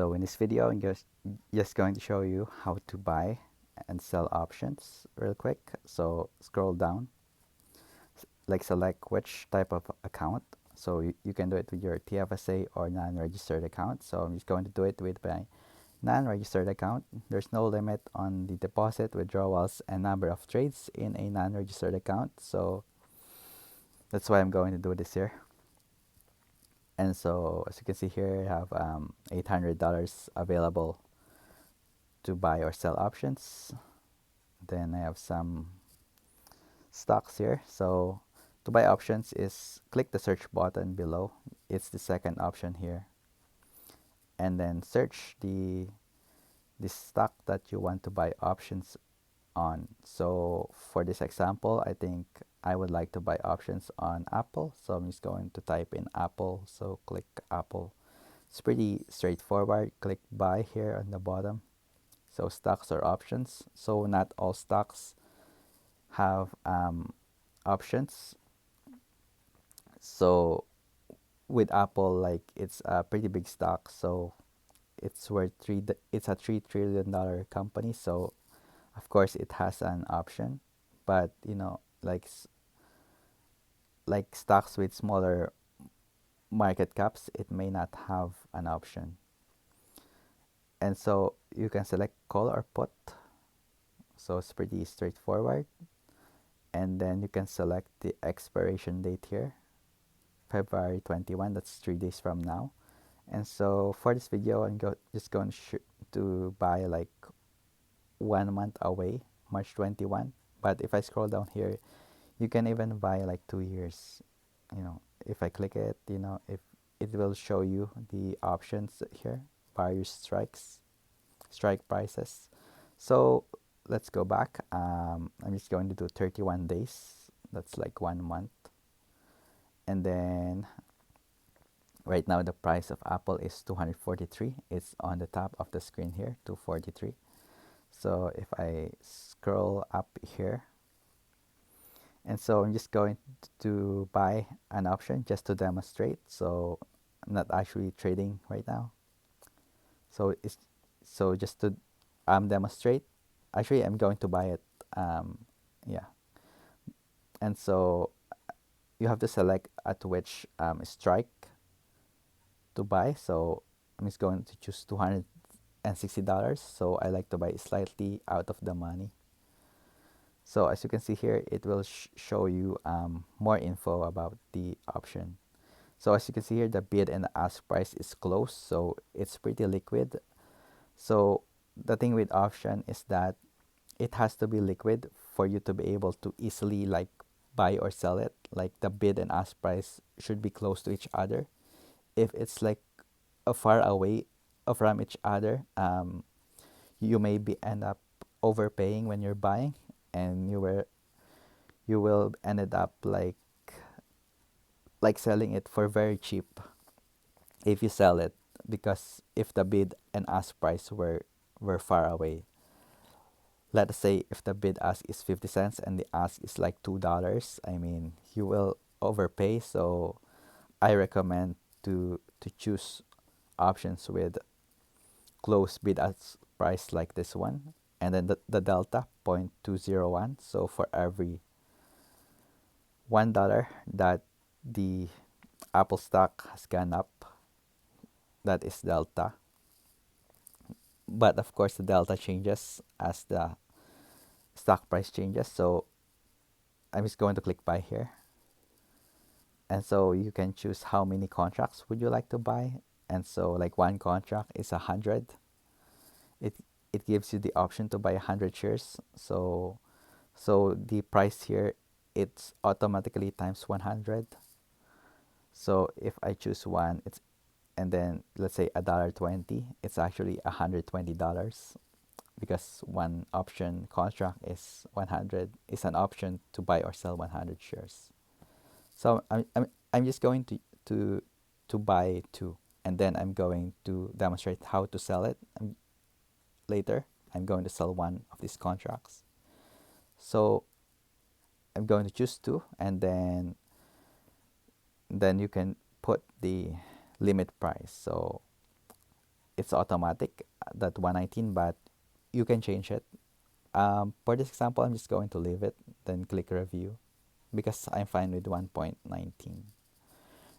So in this video, I'm just going to show you how to buy and sell options real quick. So scroll down, like select which type of account. So you can do it with your TFSA or non-registered account. So I'm just going to do it with my non-registered account. There's no limit on the deposit, withdrawals, and number of trades in a non-registered account. So that's why I'm going to do this here. And so as you can see here, I have $800 available to buy or sell options. Then I have some stocks here. So to buy options is click the search button below. It's the second option here. And then search the stock that you want to buy options on. So for this example, I think I would like to buy options on Apple. So I'm just going to type in Apple. So click Apple. It's pretty straightforward. Click buy here on the bottom. So stocks or options. So not all stocks have options. So with Apple, like it's a pretty big stock. So it's worth it's a $3 trillion company. So of course it has an option, but like stocks with smaller market caps, it may not have an option. And so you can select call or put. So it's pretty straightforward. And then you can select the expiration date here, February 21. That's 3 days from now. And so for this video, just going to buy like 1 month away, March 21. But if I scroll down here, you can even buy like 2 years. If I click it, if it will show you the options here, various strike prices. So let's go back. I'm just going to do 31 days. That's like 1 month. And then right now the price of Apple is 243. It's on the top of the screen here, 243. So if I scroll up here, and so I'm just going to buy an option just to demonstrate. So I'm not actually trading right now. So it's just to demonstrate. Actually, I'm going to buy it. Yeah, and so you have to select at which strike to buy. So I'm just going to choose $260. So I like to buy slightly out of the money. So as you can see here, it will show you more info about the option. So as you can see here, the bid and the ask price is close, so it's pretty liquid. So the thing with option is that it has to be liquid for you to be able to easily like buy or sell it. Like the bid and ask price should be close to each other. If it's like a far away from each other, you may be end up overpaying when you're buying, and you will ended up like selling it for very cheap if you sell it, because if the bid and ask price were far away. Let's say if the bid ask is 50 cents and the ask is like $2, I mean, you will overpay. So I recommend to choose options with close bid ask price like this one, and then the delta 0.201. So for every $1 that the Apple stock has gone up, that is delta. But of course the delta changes as the stock price changes. So I'm just going to click buy here, and so you can choose how many contracts would you like to buy. And so like one contract is 100. It gives you the option to buy 100 shares. So the price here, it's automatically times 100. So if I choose one, it's and then let's say $1.20, it's actually $120, because one option contract is 100, is an option to buy or sell 100 shares. So I'm just going to buy two, and then I'm going to demonstrate how to sell it. Later I'm going to sell one of these contracts. So I'm going to choose two, and then you can put the limit price. So it's automatic that 119, but you can change it. For this example, I'm just going to leave it, then click review because I'm fine with 1.19.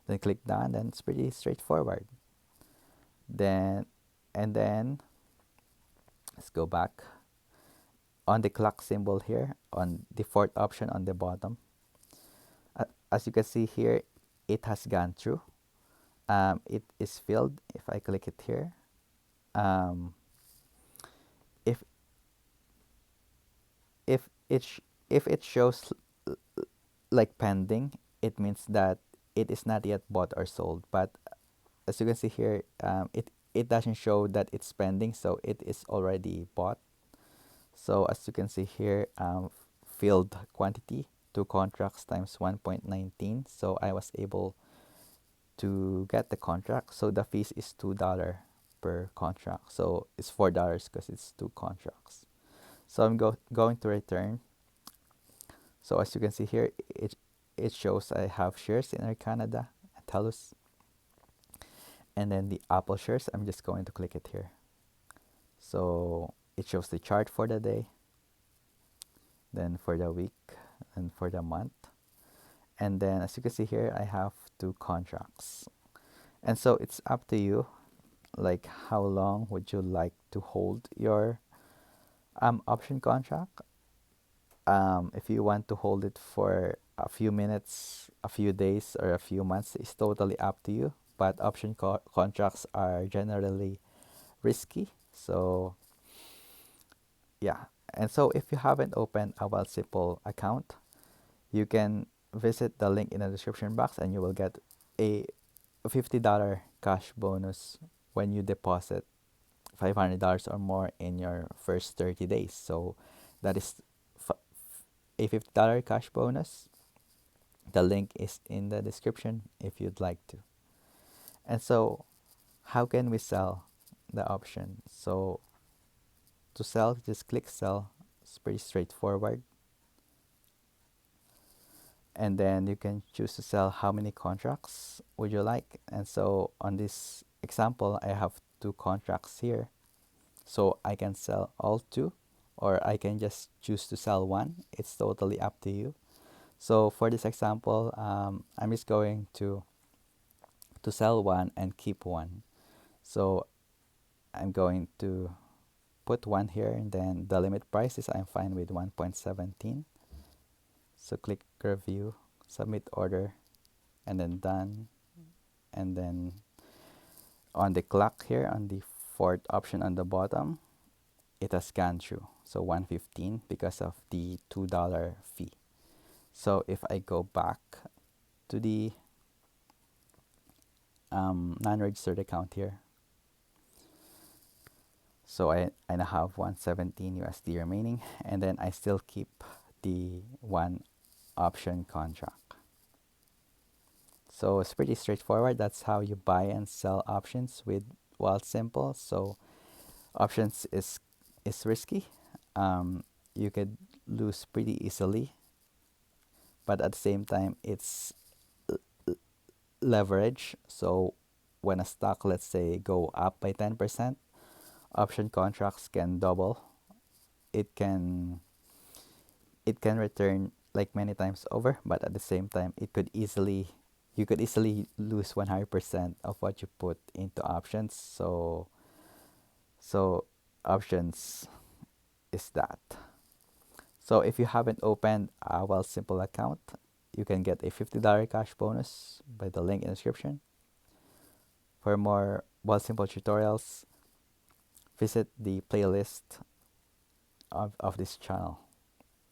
Then click done, then it's pretty straightforward. Then, and then let's go back on the clock symbol here on the fourth option on the bottom. As you can see here, it has gone through. It is filled. If I click it here, um, if if if it shows like pending, it means that it is not yet bought or sold. But as you can see here, it doesn't show that it's pending, so it is already bought. So as you can see here, filled quantity, 2 contracts times 1.19. So I was able to get the contract. So the fees is $2 per contract. So it's $4 because it's 2 contracts. So I'm going to return. So as you can see here, it shows I have shares in Air Canada and TELUS. And then the Apple shares, I'm just going to click it here. So it shows the chart for the day, then for the week, and for the month. And then as you can see here, I have 2 contracts. And so it's up to you, like how long would you like to hold your option contract. If you want to hold it for a few minutes, a few days, or a few months, it's totally up to you. But option contracts are generally risky. So yeah. And so if you haven't opened a Wealthsimple account, you can visit the link in the description box and you will get a $50 cash bonus when you deposit $500 or more in your first 30 days. So that is a $50 cash bonus. The link is in the description if you'd like to. And so how can we sell the option? So to sell, just click sell. It's pretty straightforward. And then you can choose to sell how many contracts would you like. And so on this example, I have 2 contracts here. So I can sell all 2 or I can just choose to sell one. It's totally up to you. So for this example, I'm just going to sell one and keep one. So I'm going to put one here and then the limit price is I'm fine with 1.17. So click review, submit order, and then done. And then on the clock here on the fourth option on the bottom, it has gone through. So 115 because of the $2 fee. So if I go back to the non-registered account here, so I now have 117 USD remaining, and then I still keep the one option contract. So it's pretty straightforward. That's how you buy and sell options with Wealthsimple. So options is risky. You could lose pretty easily, but at the same time, it's leverage. So when a stock, let's say, go up by 10%, option contracts can double. It can return like many times over, but at the same time, you could easily lose 100% of what you put into options. So options is that. So if you haven't opened a Wealthsimple account, you can get a $50 cash bonus by the link in the description. For more Wealthsimple tutorials, visit the playlist of this channel.